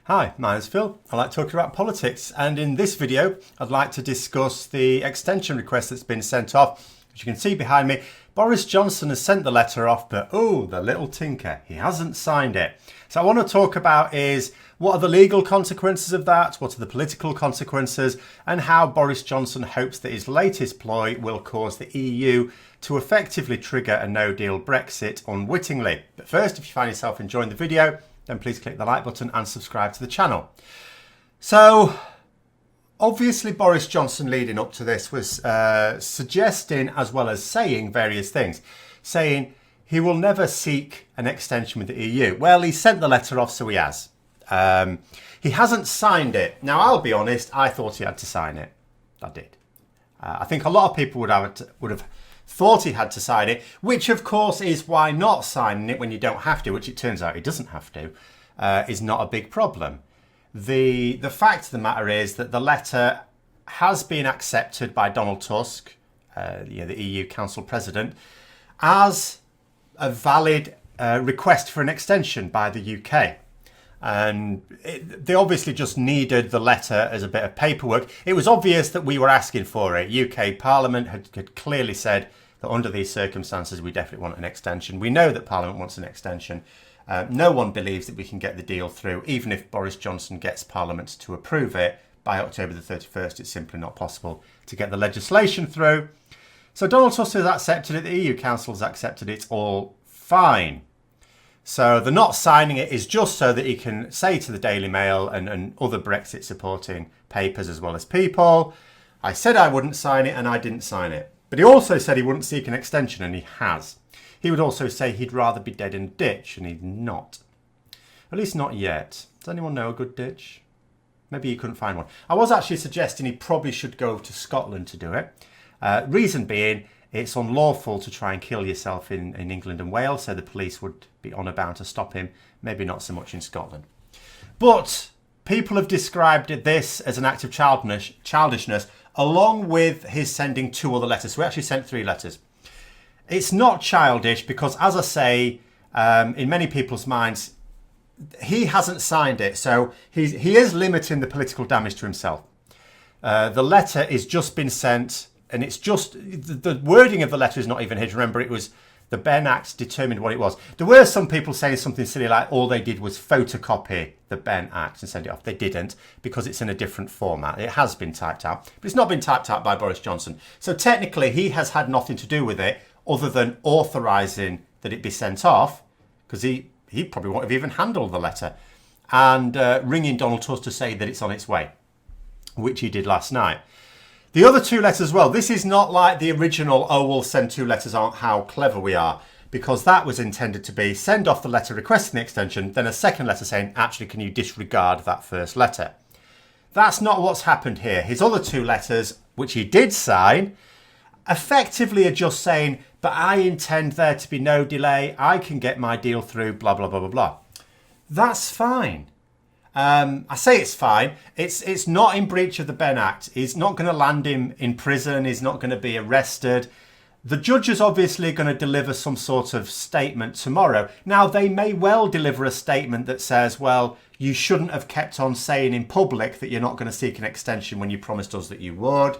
Hi, my name's Phil. I like talking about politics, and in this video I'd like to discuss the extension request that's been sent off. As you can see behind me, Boris Johnson has sent the letter off, but oh, the little tinker, he hasn't signed it. So what I want to talk about is what are the legal consequences of that, what are the political consequences, and how Boris Johnson hopes that his latest ploy will cause the EU to effectively trigger a no-deal Brexit unwittingly. But first, if you find yourself enjoying the video, then please click the like button and subscribe to the channel. So, obviously Boris Johnson leading up to this was suggesting as well as saying various things. Saying he will never seek an extension with the EU. Well, he sent the letter off, so he has. He hasn't signed it. Now, I'll be honest, I thought he had to sign it. I did. I think a lot of people would have thought he had to sign it, which of course is why not signing it when you don't have to, which it turns out he doesn't have to, is not a big problem. The fact of the matter is that the letter has been accepted by Donald Tusk, the EU Council President, as a valid request for an extension by the UK. And they obviously just needed the letter as a bit of paperwork. It was obvious that we were asking for it. UK Parliament had clearly said that under these circumstances we definitely want an extension. We know that Parliament wants an extension. No one believes that we can get the deal through, even if Boris Johnson gets Parliament to approve it by October the 31st. It's simply not possible to get the legislation through. So Donald Tusk has accepted it. The EU Council has accepted it. It's all fine. So the not signing it is just so that he can say to the Daily Mail and other Brexit supporting papers as well as people, I said I wouldn't sign it and I didn't sign it. But he also said he wouldn't seek an extension, and he has. He would also say he'd rather be dead in a ditch, and he's not. At least not yet. Does anyone know a good ditch? Maybe he couldn't find one. I was actually suggesting he probably should go to Scotland to do it. Reason being, it's unlawful to try and kill yourself in England and Wales, so the police would be honour bound to stop him. Maybe not so much in Scotland. But people have described this as an act of childishness, along with his sending 2 other letters. So we actually sent 3 letters. It's not childish because, as I say, in many people's minds, he hasn't signed it. So he is limiting the political damage to himself. The letter is just been sent. And it's just, the wording of the letter is not even his. Remember, it was the Benn Act determined what it was. There were some people saying something silly like all they did was photocopy the Benn Act and send it off. They didn't, because it's in a different format. It has been typed out, but it's not been typed out by Boris Johnson. So technically, he has had nothing to do with it other than authorising that it be sent off, because he probably won't have even handled the letter, and ringing Donald Tusk to say that it's on its way, which he did last night. The other 2 letters as well, this is not like the original, oh, we'll send 2 letters on how clever we are, because that was intended to be send off the letter requesting the extension, then a second letter saying, actually, can you disregard that first letter? That's not what's happened here. His other 2 letters, which he did sign, effectively are just saying, but I intend there to be no delay, I can get my deal through, blah, blah, blah, blah, blah. That's fine. I say it's fine. It's not in breach of the Benn Act. He's not going to land him in prison. He's not going to be arrested. The judge is obviously going to deliver some sort of statement tomorrow. Now, they may well deliver a statement that says, well, you shouldn't have kept on saying in public that you're not going to seek an extension when you promised us that you would.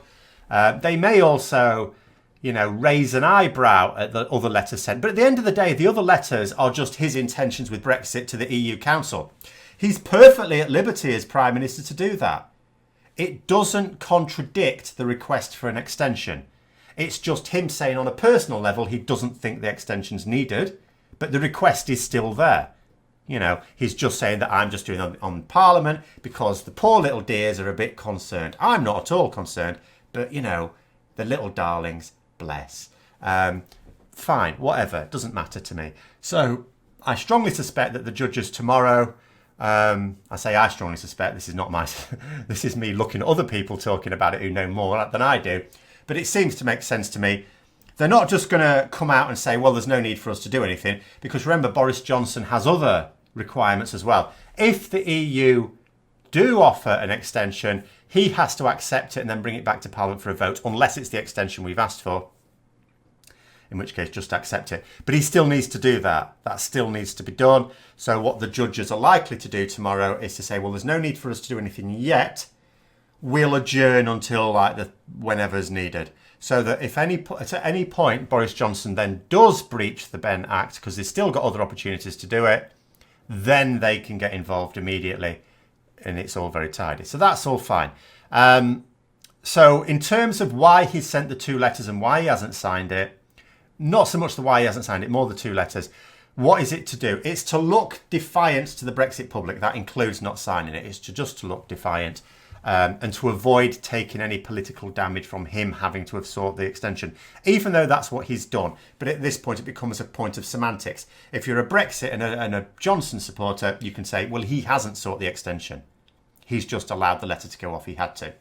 They may also, raise an eyebrow at the other letters sent. But at the end of the day, the other letters are just his intentions with Brexit to the EU Council. He's perfectly at liberty as Prime Minister to do that. It doesn't contradict the request for an extension. It's just him saying on a personal level he doesn't think the extension's needed, but the request is still there. He's just saying that I'm just doing it on Parliament because the poor little dears are a bit concerned. I'm not at all concerned, but, the little darlings, bless. Fine, whatever, doesn't matter to me. So I strongly suspect that the judges tomorrow... I say I strongly suspect, this is not my, this is me looking at other people talking about it who know more than I do. But it seems to make sense to me. They're not just going to come out and say, well, there's no need for us to do anything. Because remember, Boris Johnson has other requirements as well. If the EU do offer an extension, he has to accept it and then bring it back to Parliament for a vote, unless it's the extension we've asked for. in which case just accept it. But he still needs to do that. That still needs to be done. So what the judges are likely to do tomorrow is to say, well, there's no need for us to do anything yet. We'll adjourn until whenever's needed. So that if at any point Boris Johnson then does breach the Benn Act, because they've still got other opportunities to do it, then they can get involved immediately, and it's all very tidy. So that's all fine. So in terms of why he sent the 2 letters and why he hasn't signed it, not so much the why he hasn't signed it, more the 2 letters. What is it to do? It's to look defiant to the Brexit public. That includes not signing it. It's just to look defiant. And to avoid taking any political damage from him having to have sought the extension, even though that's what he's done. But at this point, it becomes a point of semantics. If you're a Brexit and a Johnson supporter, you can say, well, he hasn't sought the extension. He's just allowed the letter to go off. He had to.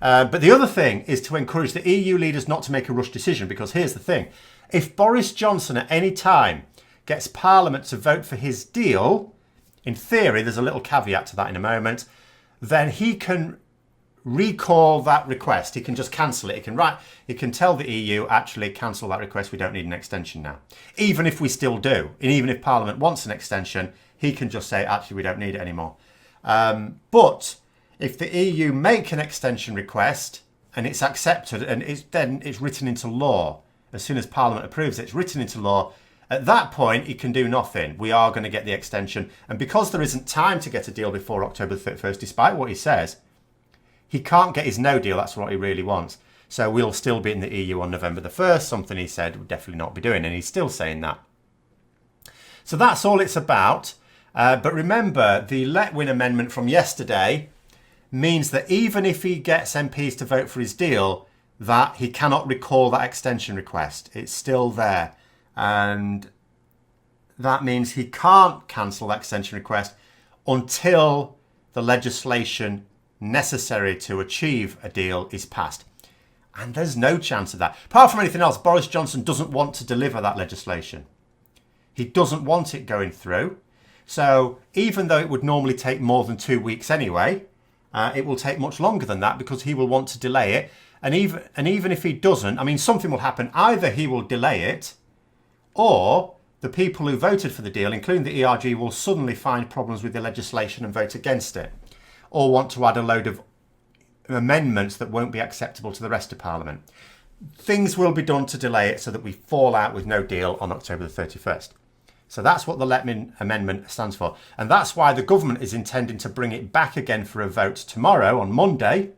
But the other thing is to encourage the EU leaders not to make a rush decision, because here's the thing. If Boris Johnson at any time gets Parliament to vote for his deal, in theory, there's a little caveat to that in a moment, then he can recall that request. He can just cancel it. He can tell the EU, actually cancel that request. We don't need an extension now. Even if we still do, and even if Parliament wants an extension, he can just say, actually, we don't need it anymore. But if the EU make an extension request and it's accepted and it's written into law, as soon as Parliament approves it, it's written into law. At that point, he can do nothing. We are going to get the extension. And because there isn't time to get a deal before October 31st, despite what he says, he can't get his no deal. That's what he really wants. So we'll still be in the EU on November the 1st, something he said would definitely not be doing. And he's still saying that. So that's all it's about. But remember, the Letwin amendment from yesterday means that even if he gets MPs to vote for his deal, that he cannot recall that extension request. It's still there. And that means he can't cancel that extension request until the legislation necessary to achieve a deal is passed. And there's no chance of that. Apart from anything else, Boris Johnson doesn't want to deliver that legislation. He doesn't want it going through. So even though it would normally take more than 2 weeks anyway, it will take much longer than that because he will want to delay it. And even if he doesn't, I mean, something will happen. Either he will delay it, or the people who voted for the deal, including the ERG, will suddenly find problems with the legislation and vote against it, or want to add a load of amendments that won't be acceptable to the rest of Parliament. Things will be done to delay it so that we fall out with no deal on October the 31st. So that's what the Letwin Amendment stands for. And that's why the government is intending to bring it back again for a vote tomorrow on Monday.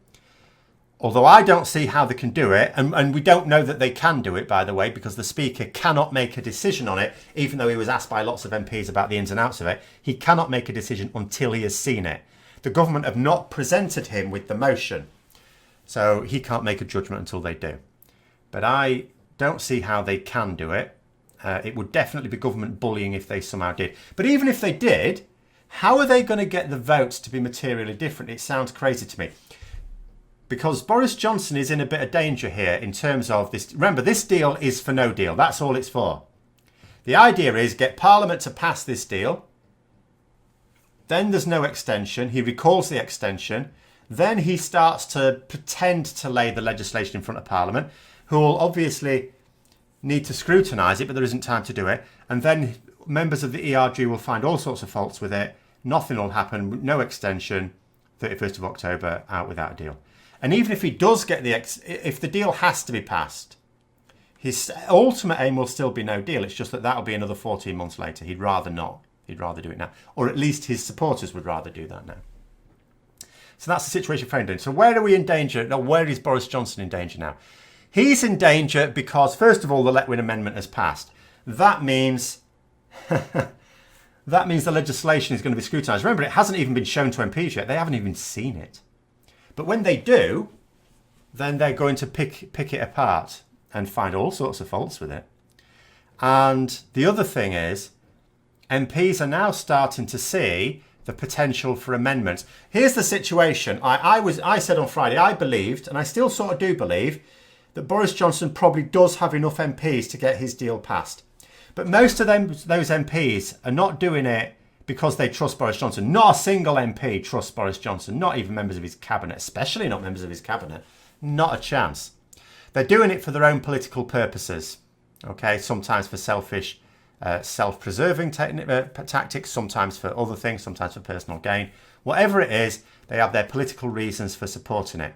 Although I don't see how they can do it, and we don't know that they can do it, by the way, because the Speaker cannot make a decision on it, even though he was asked by lots of MPs about the ins and outs of it. He cannot make a decision until he has seen it. The government have not presented him with the motion, so he can't make a judgment until they do. But I don't see how they can do it. It would definitely be government bullying if they somehow did. But even if they did, how are they going to get the votes to be materially different? It sounds crazy to me. Because Boris Johnson is in a bit of danger here in terms of this. Remember, this deal is for no deal. That's all it's for. The idea is get Parliament to pass this deal. Then there's no extension. He recalls the extension. Then he starts to pretend to lay the legislation in front of Parliament, who will obviously need to scrutinise it, but there isn't time to do it. And then members of the ERG will find all sorts of faults with it. Nothing will happen. No extension. 31st of October, out without a deal. And even if he does get if the deal has to be passed, his ultimate aim will still be no deal. It's just that that'll be another 14 months later. He'd rather not. He'd rather do it now. Or at least his supporters would rather do that now. So that's the situation framed in. So where are we in danger? No, where is Boris Johnson in danger now? He's in danger because, first of all, the Letwin Amendment has passed. That means the legislation is going to be scrutinised. Remember, it hasn't even been shown to MPs yet. They haven't even seen it. But when they do, then they're going to pick it apart and find all sorts of faults with it. And the other thing is, MPs are now starting to see the potential for amendments. Here's the situation. I said on Friday, I believed, and I still sort of do believe, that Boris Johnson probably does have enough MPs to get his deal passed. But most of those MPs are not doing it because they trust Boris Johnson. Not a single MP trusts Boris Johnson, not even members of his cabinet, especially not members of his cabinet. Not a chance. They're doing it for their own political purposes. Okay, sometimes for selfish, self-preserving tactics, sometimes for other things, sometimes for personal gain. Whatever it is, they have their political reasons for supporting it.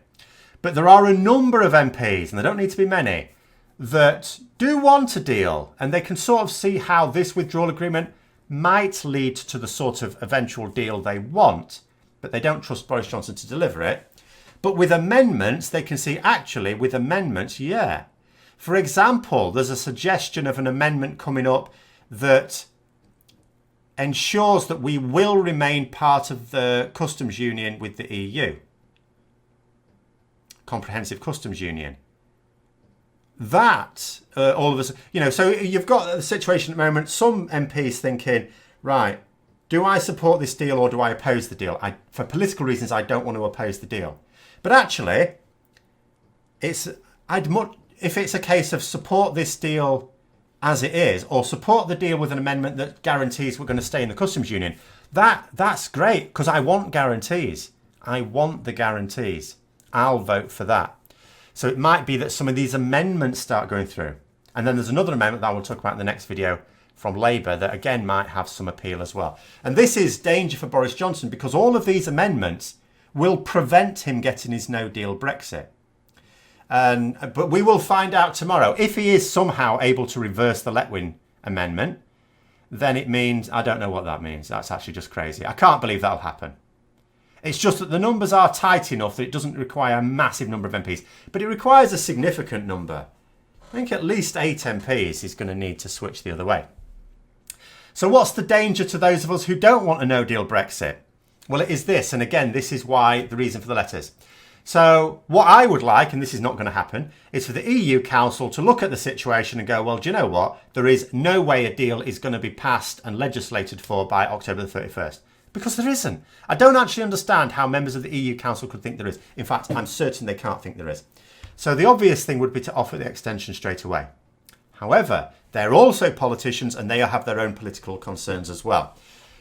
But there are a number of MPs, and there don't need to be many, that do want a deal, and they can sort of see how this withdrawal agreement might lead to the sort of eventual deal they want, but they don't trust Boris Johnson to deliver it. But with amendments, they can see actually with amendments, yeah. For example, there's a suggestion of an amendment coming up that ensures that we will remain part of the customs union with the EU. Comprehensive customs union. That, all of us, so you've got a situation at the moment, some MPs thinking, right, do I support this deal or do I oppose the deal? For political reasons, I don't want to oppose the deal. But actually, if it's a case of support this deal as it is, or support the deal with an amendment that guarantees we're going to stay in the customs union, that's great, because I want guarantees. I want the guarantees. I'll vote for that. So it might be that some of these amendments start going through. And then there's another amendment that I will talk about in the next video from Labour that again might have some appeal as well. And this is danger for Boris Johnson because all of these amendments will prevent him getting his no-deal Brexit. But we will find out tomorrow. If he is somehow able to reverse the Letwin amendment, then it means, I don't know what that means. That's actually just crazy. I can't believe that'll happen. It's just that the numbers are tight enough that it doesn't require a massive number of MPs, but it requires a significant number. I think at least 8 MPs is going to need to switch the other way. So what's the danger to those of us who don't want a no-deal Brexit? Well, it is this, and again, this is why the reason for the letters. So what I would like, and this is not going to happen, is for the EU Council to look at the situation and go, well, do you know what? There is no way a deal is going to be passed and legislated for by October the 31st. Because there isn't. I don't actually understand how members of the EU Council could think there is. In fact, I'm certain they can't think there is. So the obvious thing would be to offer the extension straight away. However, they're also politicians and they have their own political concerns as well.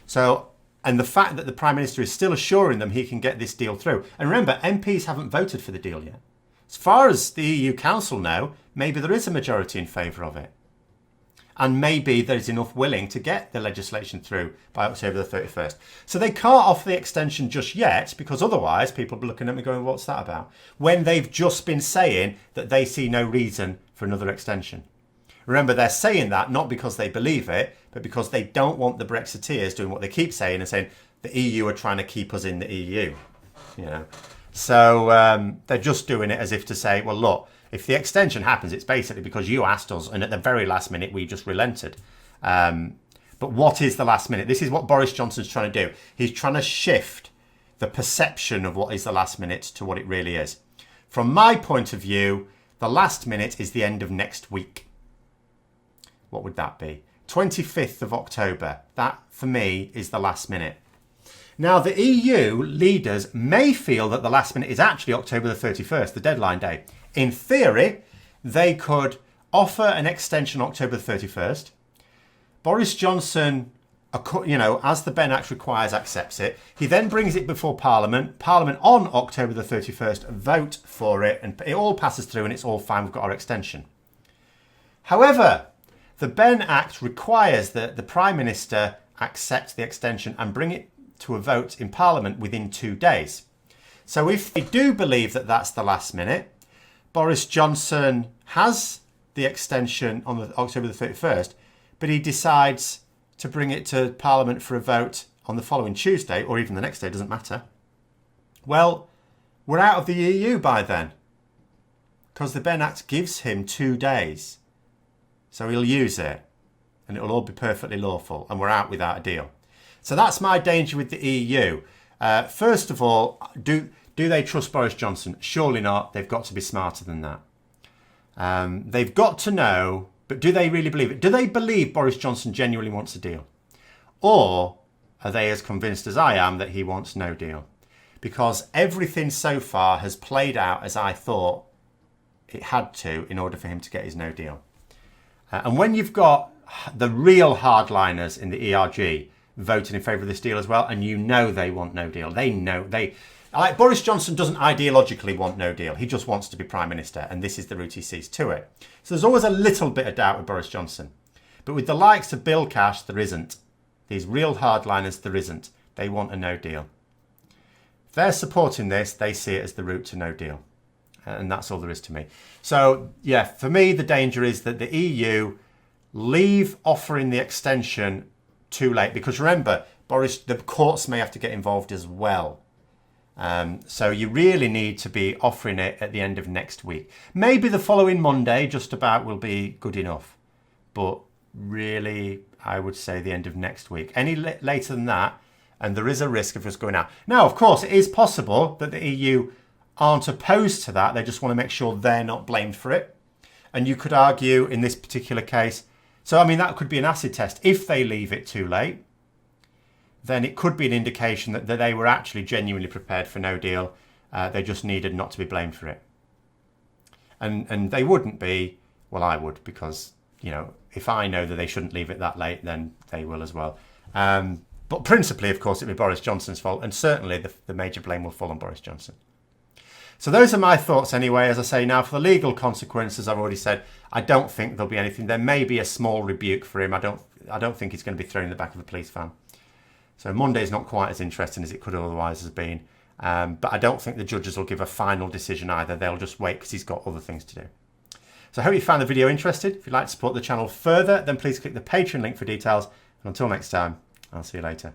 So, and the fact that the Prime Minister is still assuring them he can get this deal through. And remember, MPs haven't voted for the deal yet. As far as the EU Council know, maybe there is a majority in favour of it. And maybe there's enough willing to get the legislation through by October the 31st. So they can't offer the extension just yet, because otherwise people will be looking at me going, what's that about? When they've just been saying that they see no reason for another extension. Remember, they're saying that not because they believe it, but because they don't want the Brexiteers doing what they keep saying and saying the EU are trying to keep us in the EU. So they're just doing it as if to say, well, look, if the extension happens, it's basically because you asked us and at the very last minute we just relented. But what is the last minute? This is what Boris Johnson's trying to do. He's trying to shift the perception of what is the last minute to what it really is. From my point of view, the last minute is the end of next week. What would that be? 25th of October. That, for me, is the last minute. Now, the EU leaders may feel that the last minute is actually October the 31st, the deadline day. In theory, they could offer an extension October the 31st. Boris Johnson, as the Benn Act requires, accepts it. He then brings it before Parliament. Parliament on October the 31st vote for it, and it all passes through and it's all fine. We've got our extension. However, the Benn Act requires that the Prime Minister accept the extension and bring it to a vote in Parliament within 2 days. So if they do believe that that's the last minute, Boris Johnson has the extension on October the 31st, but he decides to bring it to Parliament for a vote on the following Tuesday, or even the next day, doesn't matter. Well, we're out of the EU by then, because the Benn Act gives him 2 days. So he'll use it, and it'll all be perfectly lawful, and we're out without a deal. So that's my danger with the EU. First of all, do they trust Boris Johnson? Surely not. They've got to be smarter than that. They've got to know, but do they really believe it? Do they believe Boris Johnson genuinely wants a deal? Or are they as convinced as I am that he wants no deal? Because everything so far has played out as I thought it had to in order for him to get his no deal. And when you've got the real hardliners in the ERG voted in favour of this deal as well, and you know they want no deal. They know like Boris Johnson doesn't ideologically want no deal. He just wants to be Prime Minister, and this is the route he sees to it. So there's always a little bit of doubt with Boris Johnson. But with the likes of Bill Cash, there isn't. These real hardliners, there isn't. They want a no deal. If they're supporting this, they see it as the route to no deal. And that's all there is to me. So, yeah, for me, the danger is that the EU leave offering the extension too late. Because remember, the courts may have to get involved as well. So you really need to be offering it at the end of next week. Maybe the following Monday just about will be good enough. But really, I would say the end of next week. Any later than that, and there is a risk of us going out. Now, of course, it is possible that the EU aren't opposed to that. They just want to make sure they're not blamed for it. And you could argue in this particular case, so I mean, that could be an acid test. If they leave it too late, then it could be an indication that they were actually genuinely prepared for no deal. They just needed not to be blamed for it. And they wouldn't be, well, I would, because, you know, if I know that they shouldn't leave it that late, then they will as well. But principally, of course, it'd be Boris Johnson's fault. And certainly the major blame will fall on Boris Johnson. So those are my thoughts anyway. As I say, now for the legal consequences, I've already said, I don't think there'll be anything. There may be a small rebuke for him. I don't think he's going to be thrown in the back of a police van. So Monday's not quite as interesting as it could otherwise have been. But I don't think the judges will give a final decision either. They'll just wait because he's got other things to do. So I hope you found the video interesting. If you'd like to support the channel further, then please click the Patreon link for details. And until next time, I'll see you later.